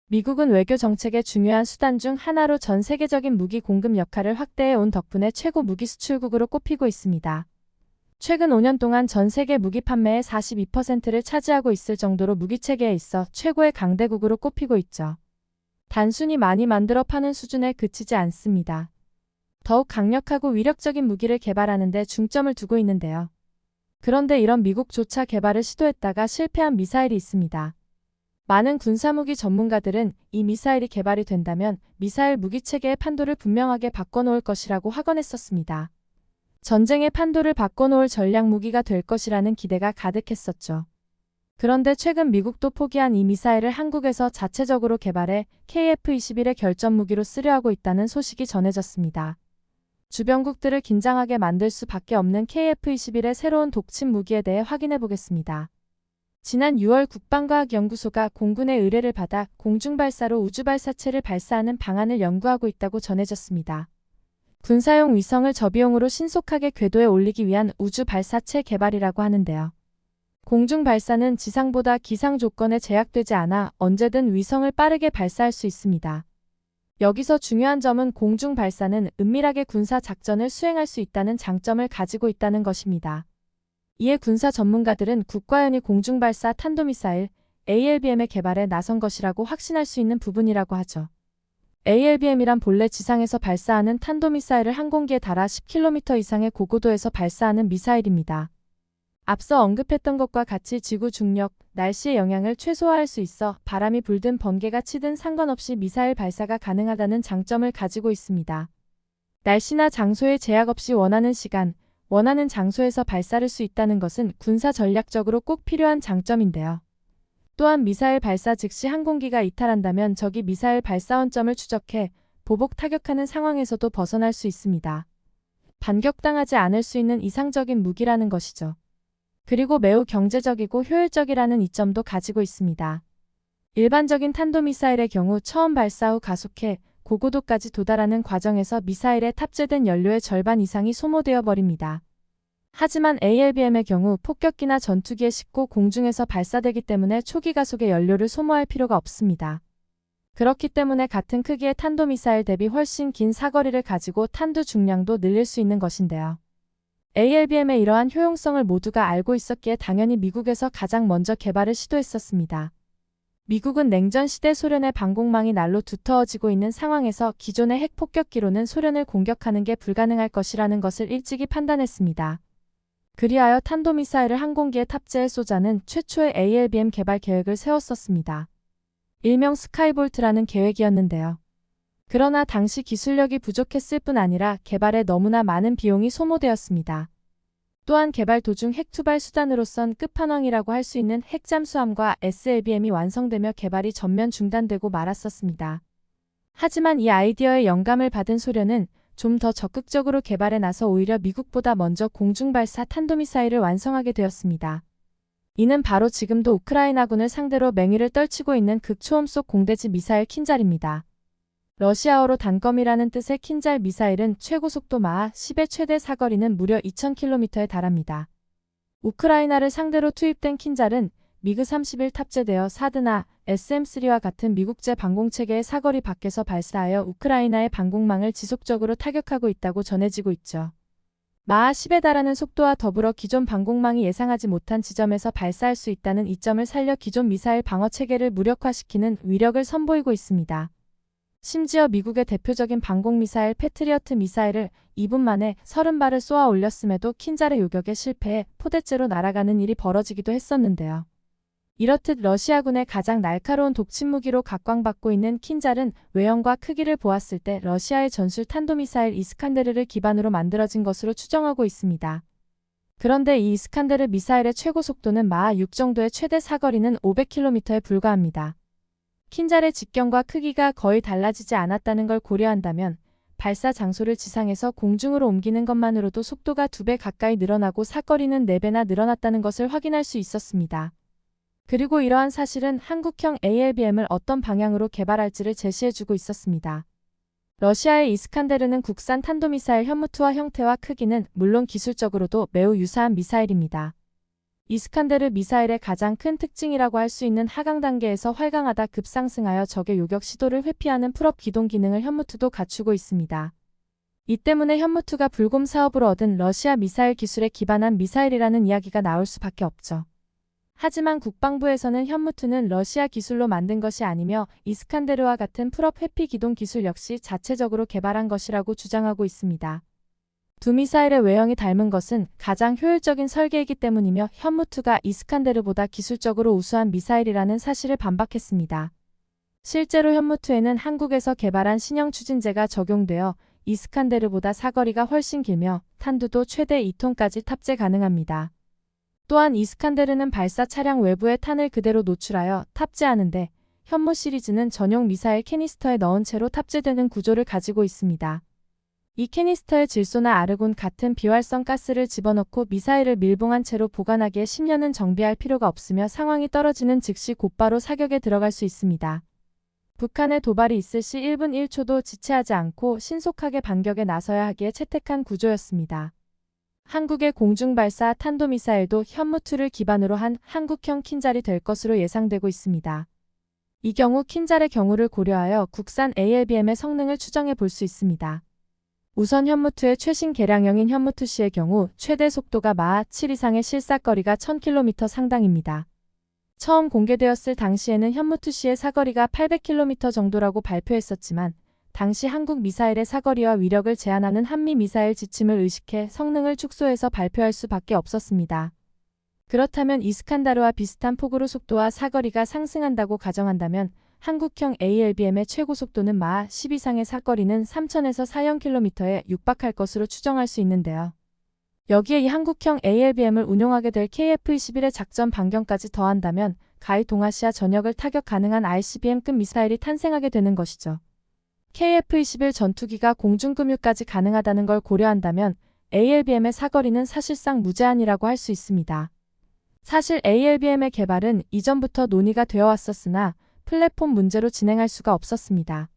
미국은 외교 정책의 중요한 수단 중 하나로 전 세계적인 무기 공급 역할을 확대해 온 덕분에 최고 무기 수출국으로 꼽히고 있습니다. 최근 5년 동안 전 세계 무기 판매의 42%를 차지하고 있을 정도로 무기 체계에 있어 최고의 강대국으로 꼽히고 있죠. 단순히 많이 만들어 파는 수준에 그치지 않습니다. 더욱 강력하고 위력적인 무기를 개발하는 데 중점을 두고 있는데요. 그런데 이런 미국조차 개발을 시도했다가 실패한 미사일이 있습니다. 많은 군사무기 전문가들은 이 미사일이 개발이 된다면 미사일 무기체계의 판도를 분명하게 바꿔놓을 것이라고 확언했었습니다. 전쟁의 판도를 바꿔놓을 전략무기가 될 것이라는 기대가 가득했었죠. 그런데 최근 미국도 포기한 이 미사일을 한국에서 자체적으로 개발해 KF-21의 결전무기로 쓰려 하고 있다는 소식이 전해졌습니다. 주변국들을 긴장하게 만들 수밖에 없는 KF-21의 새로운 독침 무기에 대해 확인해 보겠습니다. 지난 6월 국방과학연구소가 공군의 의뢰를 받아 공중발사로 우주발사체를 발사하는 방안을 연구하고 있다고 전해졌습니다. 군사용 위성을 저비용으로 신속하게 궤도에 올리기 위한 우주발사체 개발이라고 하는데요. 공중발사는 지상보다 기상 조건에 제약되지 않아 언제든 위성을 빠르게 발사할 수 있습니다. 여기서 중요한 점은 공중발사는 은밀하게 군사 작전을 수행할 수 있다는 장점을 가지고 있다는 것입니다. 이에 군사 전문가들은 국가연이 공중발사 탄도미사일 ALBM의 개발에 나선 것이라고 확신할 수 있는 부분이라고 하죠. ALBM이란 본래 지상에서 발사하는 탄도미사일을 항공기에 달아 10km 이상의 고고도에서 발사하는 미사일입니다. 앞서 언급했던 것과 같이 지구 중력, 날씨의 영향을 최소화할 수 있어 바람이 불든 번개가 치든 상관없이 미사일 발사가 가능하다는 장점을 가지고 있습니다. 날씨나 장소에 제약 없이 원하는 시간, 원하는 장소에서 발사할 수 있다는 것은 군사 전략적으로 꼭 필요한 장점인데요. 또한 미사일 발사 즉시 항공기가 이탈한다면 적이 미사일 발사 원점을 추적해 보복 타격하는 상황에서도 벗어날 수 있습니다. 반격당하지 않을 수 있는 이상적인 무기라는 것이죠. 그리고 매우 경제적이고 효율적이라는 이점도 가지고 있습니다. 일반적인 탄도미사일의 경우 처음 발사 후 가속해 고고도까지 도달하는 과정에서 미사일에 탑재된 연료의 절반 이상이 소모되어 버립니다. 하지만 ALBM의 경우 폭격기나 전투기에 싣고 공중에서 발사되기 때문에 초기 가속에 연료를 소모할 필요가 없습니다. 그렇기 때문에 같은 크기의 탄도미사일 대비 훨씬 긴 사거리를 가지고 탄두 중량도 늘릴 수 있는 것인데요. ALBM의 이러한 효용성을 모두가 알고 있었기에 당연히 미국에서 가장 먼저 개발을 시도했었습니다. 미국은 냉전 시대 소련의 방공망이 날로 두터워지고 있는 상황에서 기존의 핵폭격기로는 소련을 공격하는 게 불가능할 것이라는 것을 일찍이 판단했습니다. 그리하여 탄도미사일을 항공기에 탑재해 쏘자는 최초의 ALBM 개발 계획을 세웠었습니다. 일명 스카이볼트라는 계획이었는데요. 그러나 당시 기술력이 부족했을 뿐 아니라 개발에 너무나 많은 비용이 소모되었습니다. 또한 개발 도중 핵 투발 수단으로선 끝판왕이라고 할 수 있는 핵잠수함과 SLBM이 완성되며 개발이 전면 중단되고 말았었습니다. 하지만 이 아이디어에 영감을 받은 소련은 좀 더 적극적으로 개발에 나서 오히려 미국보다 먼저 공중발사 탄도미사일을 완성하게 되었습니다. 이는 바로 지금도 우크라이나군을 상대로 맹위를 떨치고 있는 극초음속 공대지 미사일 킨잘입니다. 러시아어로 단검이라는 뜻의 킨잘 미사일은 최고 속도 마하 10의 최대 사거리는 무려 2000km에 달합니다. 우크라이나를 상대로 투입된 킨잘은 미그 31 탑재되어 사드나 SM-3와 같은 미국제 방공체계의 사거리 밖에서 발사하여 우크라이나의 방공망을 지속적으로 타격하고 있다고 전해지고 있죠. 마하 10에 달하는 속도와 더불어 기존 방공망이 예상하지 못한 지점에서 발사할 수 있다는 이점을 살려 기존 미사일 방어체계를 무력화시키는 위력을 선보이고 있습니다. 심지어 미국의 대표적인 방공미사일 패트리어트 미사일을 2분 만에 30발을 쏘아 올렸음에도 킨잘의 요격에 실패해 포대째로 날아가는 일이 벌어지기도 했었는데요. 이렇듯 러시아군의 가장 날카로운 독침무기로 각광받고 있는 킨잘은 외형과 크기를 보았을 때 러시아의 전술 탄도미사일 이스칸데르를 기반으로 만들어진 것으로 추정하고 있습니다. 그런데 이 이스칸데르 미사일의 최고 속도는 마하 6 정도의 최대 사거리는 500km에 불과합니다. 킨잘의 직경과 크기가 거의 달라지지 않았다는 걸 고려한다면 발사 장소를 지상에서 공중으로 옮기는 것만으로도 속도가 2배 가까이 늘어나고 사거리는 4배나 늘어났다는 것을 확인할 수 있었습니다. 그리고 이러한 사실은 한국형 ALBM을 어떤 방향으로 개발할지를 제시해주고 있었습니다. 러시아의 이스칸데르는 국산 탄도미사일 현무투와 형태와 크기는 물론 기술적으로도 매우 유사한 미사일입니다. 이스칸데르 미사일의 가장 큰 특징이라고 할 수 있는 하강 단계에서 활강하다 급상승하여 적의 요격 시도를 회피하는 풀업 기동 기능을 현무투도 갖추고 있습니다. 이 때문에 현무투가 불곰 사업으로 얻은 러시아 미사일 기술에 기반한 미사일이라는 이야기가 나올 수밖에 없죠. 하지만 국방부에서는 현무투는 러시아 기술로 만든 것이 아니며 이스칸데르와 같은 풀업 회피 기동 기술 역시 자체적으로 개발한 것이라고 주장하고 있습니다. 두 미사일의 외형이 닮은 것은 가장 효율적인 설계이기 때문이며 현무투가 이스칸데르보다 기술적으로 우수한 미사일이라는 사실을 반박했습니다. 실제로 현무투에는 한국에서 개발한 신형 추진제가 적용되어 이스칸데르보다 사거리가 훨씬 길며 탄두도 최대 2톤까지 탑재 가능합니다. 또한 이스칸데르는 발사 차량 외부에 탄을 그대로 노출하여 탑재하는데 현무 시리즈는 전용 미사일 캐니스터에 넣은 채로 탑재되는 구조를 가지고 있습니다. 이 캐니스터에 질소나 아르곤 같은 비활성 가스를 집어넣고 미사일을 밀봉한 채로 보관하기에 10년은 정비할 필요가 없으며 상황이 떨어지는 즉시 곧바로 사격에 들어갈 수 있습니다. 북한의 도발이 있을 시 1분 1초도 지체하지 않고 신속하게 반격에 나서야 하기에 채택한 구조였습니다. 한국의 공중발사 탄도미사일도 현무투를 기반으로 한 한국형 킨잘이 될 것으로 예상되고 있습니다. 이 경우 킨잘의 경우를 고려하여 국산 ALBM의 성능을 추정해 볼 수 있습니다. 우선 현무투의 최신 개량형인 현무투C의 경우 최대 속도가 마하 7 이상의 실사거리가 1000km 상당입니다. 처음 공개되었을 당시에는 현무투C의 사거리가 800km 정도라고 발표했었지만 당시 한국 미사일의 사거리와 위력을 제한하는 한미 미사일 지침을 의식해 성능을 축소해서 발표할 수밖에 없었습니다. 그렇다면 이스칸다르와 비슷한 폭으로 속도와 사거리가 상승한다고 가정한다면 한국형 ALBM의 최고 속도는 마하 10 이상의 사거리는 3000에서 4000km에 육박할 것으로 추정할 수 있는데요. 여기에 이 한국형 ALBM을 운용하게 될 KF-21의 작전 반경까지 더한다면 가히 동아시아 전역을 타격 가능한 ICBM급 미사일이 탄생하게 되는 것이죠. KF-21 전투기가 공중급유까지 가능하다는 걸 고려한다면 ALBM의 사거리는 사실상 무제한이라고 할 수 있습니다. 사실 ALBM의 개발은 이전부터 논의가 되어 왔었으나 플랫폼 문제로 진행할 수가 없었습니다.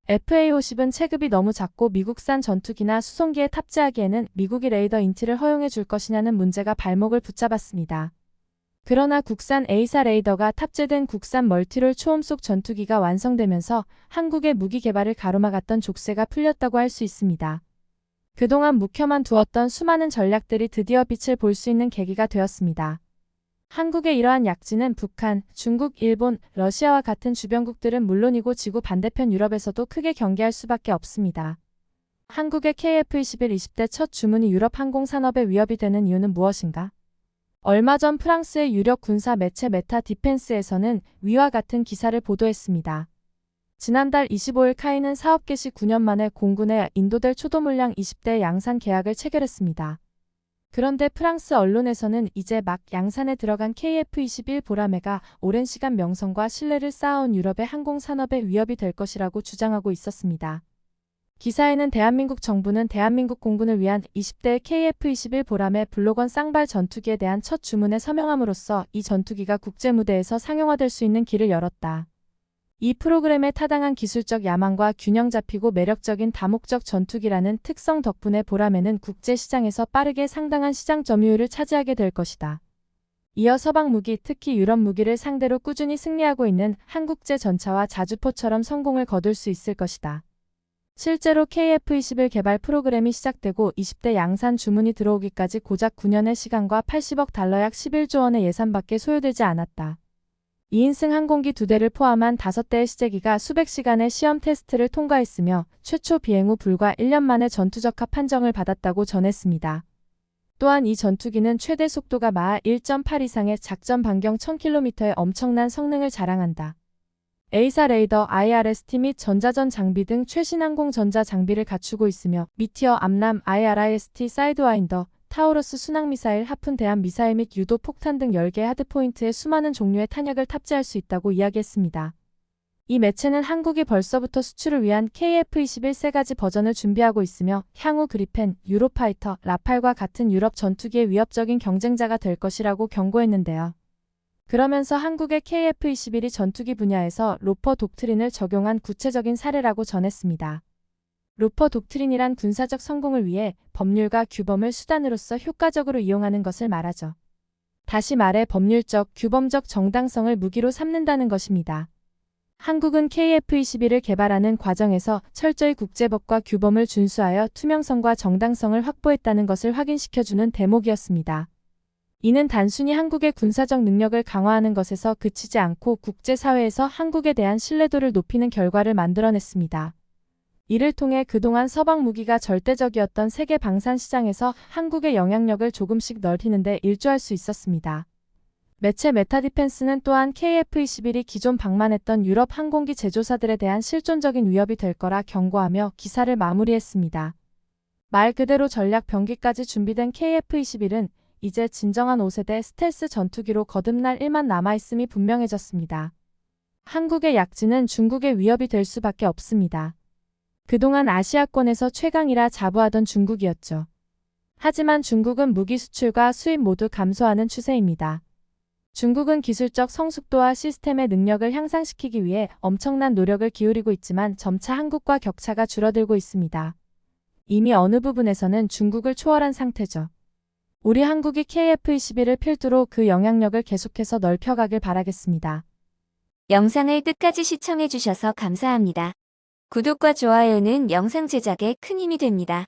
FA-50은 체급이 너무 작고 미국산 전투기나 수송기에 탑재하기에는 미국이 레이더 인티를 허용해 줄 것이냐는 문제가 발목을 붙잡았습니다. 그러나 국산 A사 레이더가 탑재된 국산 멀티롤 초음속 전투기가 완성되면서 한국의 무기 개발을 가로막았던 족쇄가 풀렸다고 할 수 있습니다. 그동안 묵혀만 두었던 수많은 전략들이 드디어 빛을 볼 수 있는 계기가 되었습니다. 한국의 이러한 약진은 북한, 중국, 일본, 러시아와 같은 주변국들은 물론이고 지구 반대편 유럽에서도 크게 경계할 수밖에 없습니다. 한국의 KF-21 20대 첫 주문이 유럽 항공산업에 위협이 되는 이유는 무엇인가? 얼마 전 프랑스의 유력 군사 매체 메타 디펜스에서는 위와 같은 기사를 보도했습니다. 지난달 25일 카이는 사업 개시 9년 만에 공군에 인도될 초도 물량 20대 양산 계약을 체결했습니다. 그런데 프랑스 언론에서는 이제 막 양산에 들어간 KF-21 보라매가 오랜 시간 명성과 신뢰를 쌓아온 유럽의 항공산업에 위협이 될 것이라고 주장하고 있었습니다. 기사에는 대한민국 정부는 대한민국 공군을 위한 20대 KF-21 보라매 블록원 쌍발 전투기에 대한 첫 주문에 서명함으로써 이 전투기가 국제무대에서 상용화될 수 있는 길을 열었다. 이 프로그램의 타당한 기술적 야망과 균형 잡히고 매력적인 다목적 전투기라는 특성 덕분에 보라매는 국제시장에서 빠르게 상당한 시장 점유율을 차지하게 될 것이다. 이어 서방 무기, 특히 유럽 무기를 상대로 꾸준히 승리하고 있는 한국제 전차와 자주포처럼 성공을 거둘 수 있을 것이다. 실제로 KF-21 개발 프로그램이 시작되고 20대 양산 주문이 들어오기까지 고작 9년의 시간과 80억 달러 약 11조 원의 예산밖에 소요되지 않았다. 2인승 항공기 2대를 포함한 5대의 시제기가 수백 시간의 시험 테스트를 통과했으며 최초 비행 후 불과 1년 만에 전투적합 판정을 받았다고 전했습니다. 또한 이 전투기는 최대 속도가 마하 1.8 이상의 작전 반경 1000km의 엄청난 성능을 자랑한다. A사 레이더, IRST 및 전자전 장비 등 최신 항공 전자 장비를 갖추고 있으며 미티어, 암람, IRIST, 사이드와인더, 타우러스 순항미사일, 하푼 대함 미사일 및 유도 폭탄 등 10개의 하드포인트의 수많은 종류의 탄약을 탑재할 수 있다고 이야기했습니다. 이 매체는 한국이 벌써부터 수출을 위한 KF-21 3가지 버전을 준비하고 있으며 향후 그리펜, 유로파이터, 라팔과 같은 유럽 전투기의 위협적인 경쟁자가 될 것이라고 경고했는데요. 그러면서 한국의 KF-21이 전투기 분야에서 로퍼 독트린을 적용한 구체적인 사례라고 전했습니다. 로퍼 독트린이란 군사적 성공을 위해 법률과 규범을 수단으로서 효과적으로 이용하는 것을 말하죠. 다시 말해 법률적, 규범적 정당성을 무기로 삼는다는 것입니다. 한국은 KF-21을 개발하는 과정에서 철저히 국제법과 규범을 준수하여 투명성과 정당성을 확보했다는 것을 확인시켜주는 대목이었습니다. 이는 단순히 한국의 군사적 능력을 강화하는 것에서 그치지 않고 국제사회에서 한국에 대한 신뢰도를 높이는 결과를 만들어냈습니다. 이를 통해 그동안 서방 무기가 절대적이었던 세계 방산 시장에서 한국의 영향력을 조금씩 넓히는 데 일조할 수 있었습니다. 매체 메타디펜스는 또한 KF-21이 기존 방만했던 유럽 항공기 제조사들에 대한 실존적인 위협이 될 거라 경고하며 기사를 마무리했습니다. 말 그대로 전략 병기까지 준비된 KF-21은 이제 진정한 5세대 스텔스 전투기로 거듭날 일만 남아있음이 분명해졌습니다. 한국의 약진은 중국의 위협이 될 수밖에 없습니다. 그동안 아시아권에서 최강이라 자부하던 중국이었죠. 하지만 중국은 무기 수출과 수입 모두 감소하는 추세입니다. 중국은 기술적 성숙도와 시스템의 능력을 향상시키기 위해 엄청난 노력을 기울이고 있지만 점차 한국과 격차가 줄어들고 있습니다. 이미 어느 부분에서는 중국을 초월한 상태죠. 우리 한국이 KF-21을 필두로 그 영향력을 계속해서 넓혀가길 바라겠습니다. 영상을 끝까지 시청해주셔서 감사합니다. 구독과 좋아요는 영상 제작에 큰 힘이 됩니다.